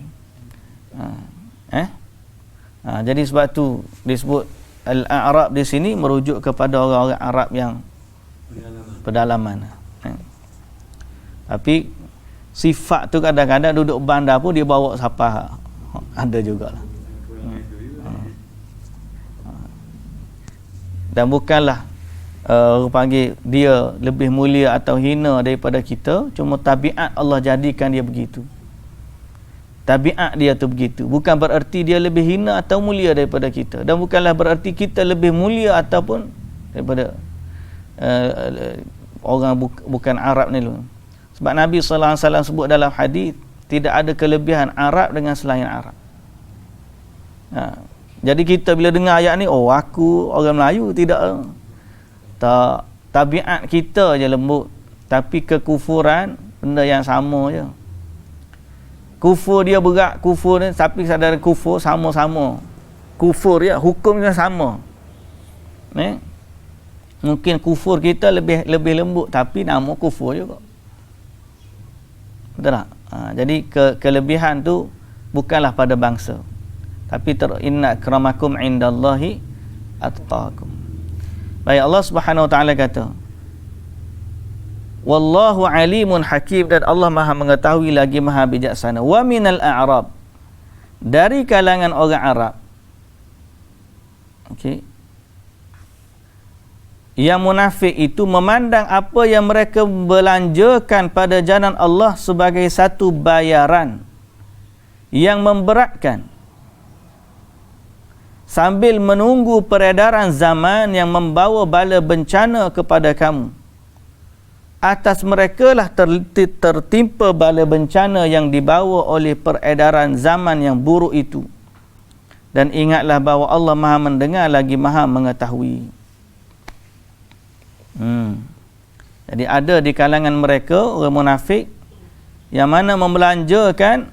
Speaker 1: Jadi sebab tu disebut Al-A'rab di sini merujuk kepada orang-orang Arab yang pedalaman. Tapi sifat tu kadang-kadang duduk bandar pun dia bawa siapa ada jugalah. Dan bukanlah orang panggil dia lebih mulia atau hina daripada kita, cuma tabiat Allah jadikan dia begitu. Tabiat dia tu begitu. Bukan bererti dia lebih hina atau mulia daripada kita, dan bukanlah bererti kita lebih mulia ataupun daripada orang bukan Arab ni loh. Sebab Nabi SAW sebut dalam hadis, tidak ada kelebihan Arab dengan selain Arab. Jadi kita bila dengar ayat ni, oh aku orang Melayu, tidak. Tak, tabiat kita je lembut, tapi kekufuran benda yang sama je. Kufur dia berat, kufur ni, tapi sadar kufur sama-sama. Kufur dia, hukumnya sama. Mungkin kufur kita lebih lembut, tapi nama kufur juga. Betul tak? Jadi kelebihan tu bukanlah pada bangsa, tapi inna akramakum indallahi atqakum. Baik, Allah Subhanahu wa taala kata, wallahu alimun hakim, dan Allah Maha mengetahui lagi Maha bijaksana. Wa minal a'rab, dari kalangan orang Arab, yang munafik itu memandang apa yang mereka belanjakan pada jalan Allah sebagai satu bayaran yang memberatkan, sambil menunggu peredaran zaman yang membawa bala bencana kepada kamu. Atas mereka lah tertimpa bala bencana yang dibawa oleh peredaran zaman yang buruk itu. Dan ingatlah bahawa Allah Maha mendengar lagi Maha mengetahui. Jadi ada di kalangan mereka orang munafik yang mana membelanjakan,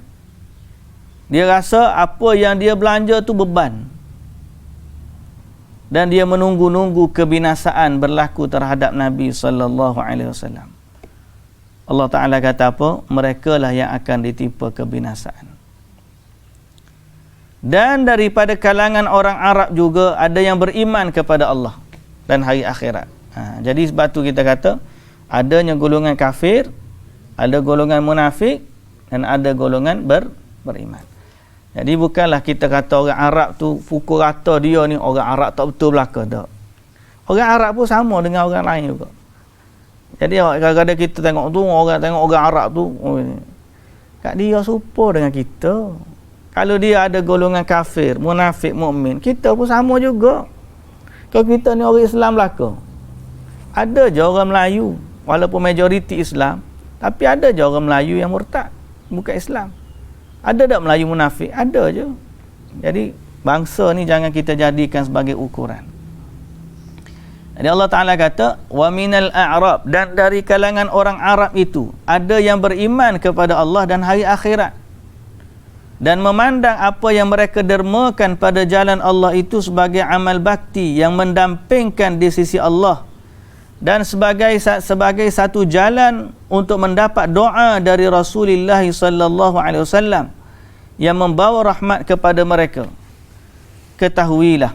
Speaker 1: dia rasa apa yang dia belanja tu beban, dan dia menunggu-nunggu kebinasaan berlaku terhadap Nabi SAW. Allah Ta'ala kata apa? Mereka lah yang akan ditimpa kebinasaan. Dan daripada kalangan orang Arab juga ada yang beriman kepada Allah dan hari akhirat. Jadi sebab tu kita kata adanya golongan kafir Ada golongan munafik dan ada golongan beriman. Jadi bukanlah kita kata orang Arab tu pukul rata dia ni orang Arab tak betul belaka tak. Orang Arab pun sama dengan orang lain juga. Jadi kadang-kadang kita tengok tu orang Arab tu kat dia serupa dengan kita. Kalau dia ada golongan kafir, munafik, mukmin, kita pun sama juga. Kalau kita ni orang Islam belaka. Ada je orang Melayu walaupun majoriti Islam, tapi ada je orang Melayu yang murtad, bukan Islam. Ada tak Melayu munafik? Ada je. Jadi bangsa ni jangan kita jadikan sebagai ukuran. Jadi Allah Ta'ala kata, wa minal a'rab, dan dari kalangan orang Arab itu ada yang beriman kepada Allah dan hari akhirat dan memandang apa yang mereka dermakan pada jalan Allah itu sebagai amal bakti yang mendampingkan di sisi Allah dan sebagai satu jalan untuk mendapat doa dari Rasulullah sallallahu alaihi wasallam yang membawa rahmat kepada mereka. Ketahuilah,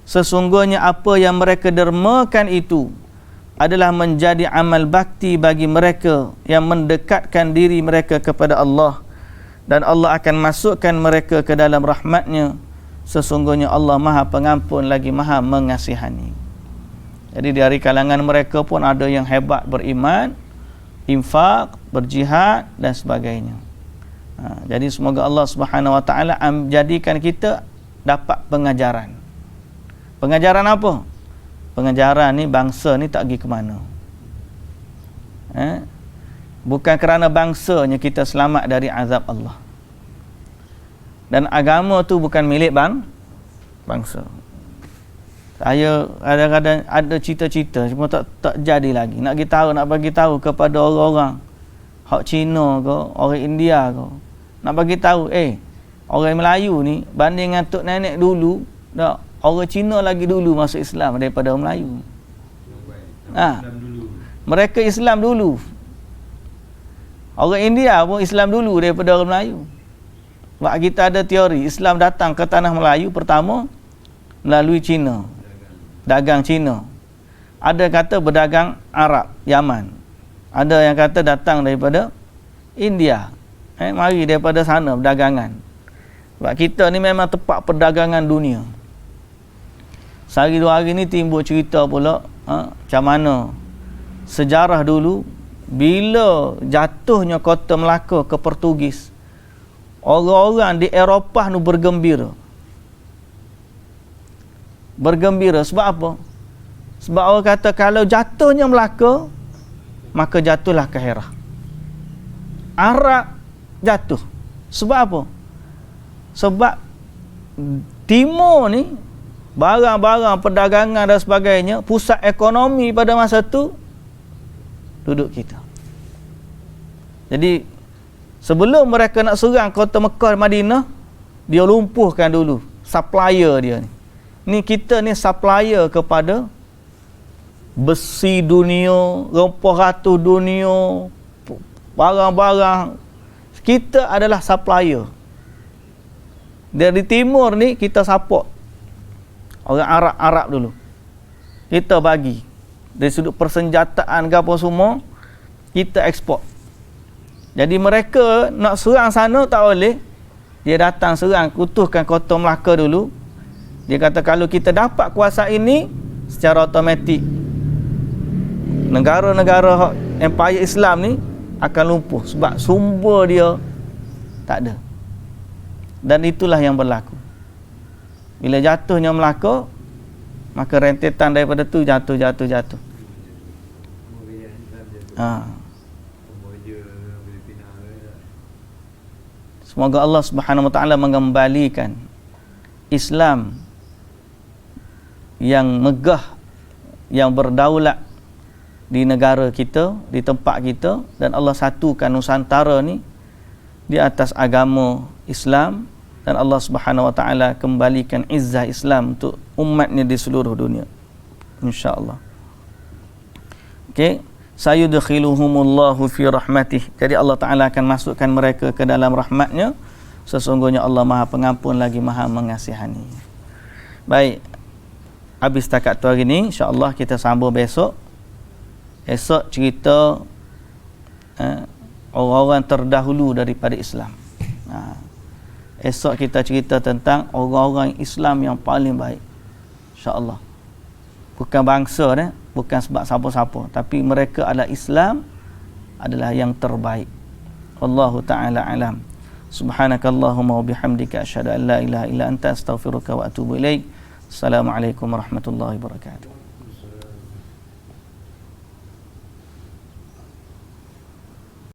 Speaker 1: sesungguhnya apa yang mereka dermakan itu adalah menjadi amal bakti bagi mereka yang mendekatkan diri mereka kepada Allah, dan Allah akan masukkan mereka ke dalam rahmatnya. Sesungguhnya Allah Maha Pengampun lagi Maha Mengasihani. Jadi dari kalangan mereka pun ada yang hebat beriman, infak, berjihad dan sebagainya. Jadi semoga Allah Subhanahu Wa Taala jadikan kita dapat pengajaran. Pengajaran apa? Pengajaran ni bangsa ni tak pergi ke mana. Bukan kerana bangsanya kita selamat dari azab Allah. Dan agama tu bukan milik bangsa. Saya kadang-kadang ada cita-cita cuma tak jadi lagi. Nak bagi tahu kepada orang-orang hak Cina ke, orang India ke. Nak bagi tahu, orang Melayu ni banding dengan tok nenek dulu, orang Cina lagi dulu masuk Islam daripada orang Melayu. Mereka Islam dulu. Orang India pun Islam dulu daripada orang Melayu. Sebab kita ada teori Islam datang ke tanah Melayu pertama melalui Cina, dagang Cina. Ada kata berdagang Arab, Yaman. Ada yang kata datang daripada India. Mari daripada sana perdagangan. Sebab kita ni memang tempat perdagangan dunia. Sehari dua hari ni timbul cerita pula macam mana sejarah dulu bila jatuhnya kota Melaka ke Portugis, orang-orang di Eropah nu bergembira. Bergembira sebab apa? Sebab orang kata kalau jatuhnya Melaka, maka jatuhlah Kairah. Arab jatuh. Sebab apa? Sebab timur ni barang-barang perdagangan dan sebagainya, pusat ekonomi pada masa tu duduk kita. Jadi sebelum mereka nak serang kota Mekah, Madinah, dia lumpuhkan dulu supplier dia ni. Ni kita ni supplier kepada besi dunia, rempah ratu dunia, barang-barang. Kita adalah supplier. Dari timur ni kita support orang Arab dulu. Kita bagi dari sudut persenjataan ke apa semua, kita ekspor. Jadi mereka nak serang sana tak boleh. Dia datang serang, kutuhkan kota Melaka dulu. Dia kata kalau kita dapat kuasa ini, secara automatik negara-negara empire Islam ni akan lumpuh sebab sumber dia tak ada. Dan itulah yang berlaku. Bila jatuhnya Melaka, maka rentetan daripada tu jatuh. Semoga Allah Subhanahu Wa Taala mengembalikan Islam yang megah, yang berdaulat di negara kita, di tempat kita, dan Allah satukan Nusantara ni di atas agama Islam, dan Allah Subhanahu Wa Taala kembalikan izzah Islam untuk umatnya di seluruh dunia, insya-Allah. Okey, sayudkhiluhumullahu fi rahmatih. Jadi Allah Taala akan masukkan mereka ke dalam rahmatnya. Sesungguhnya Allah Maha Pengampun lagi Maha Mengasihani. Baik, habis setakat tu hari ni, insya-Allah kita sambung besok. Esok cerita orang-orang terdahulu daripada Islam. Esok kita cerita tentang orang-orang Islam yang paling baik, insya-Allah. Bukan bangsa dia, bukan sebab siapa-siapa, tapi mereka adalah Islam adalah yang terbaik. Wallahu taala alam. Subhanakallahumma wa bihamdika asyhadu an la ilaha illa anta astaghfiruka wa atubu ilaik. Assalamualaikum warahmatullahi wabarakatuh.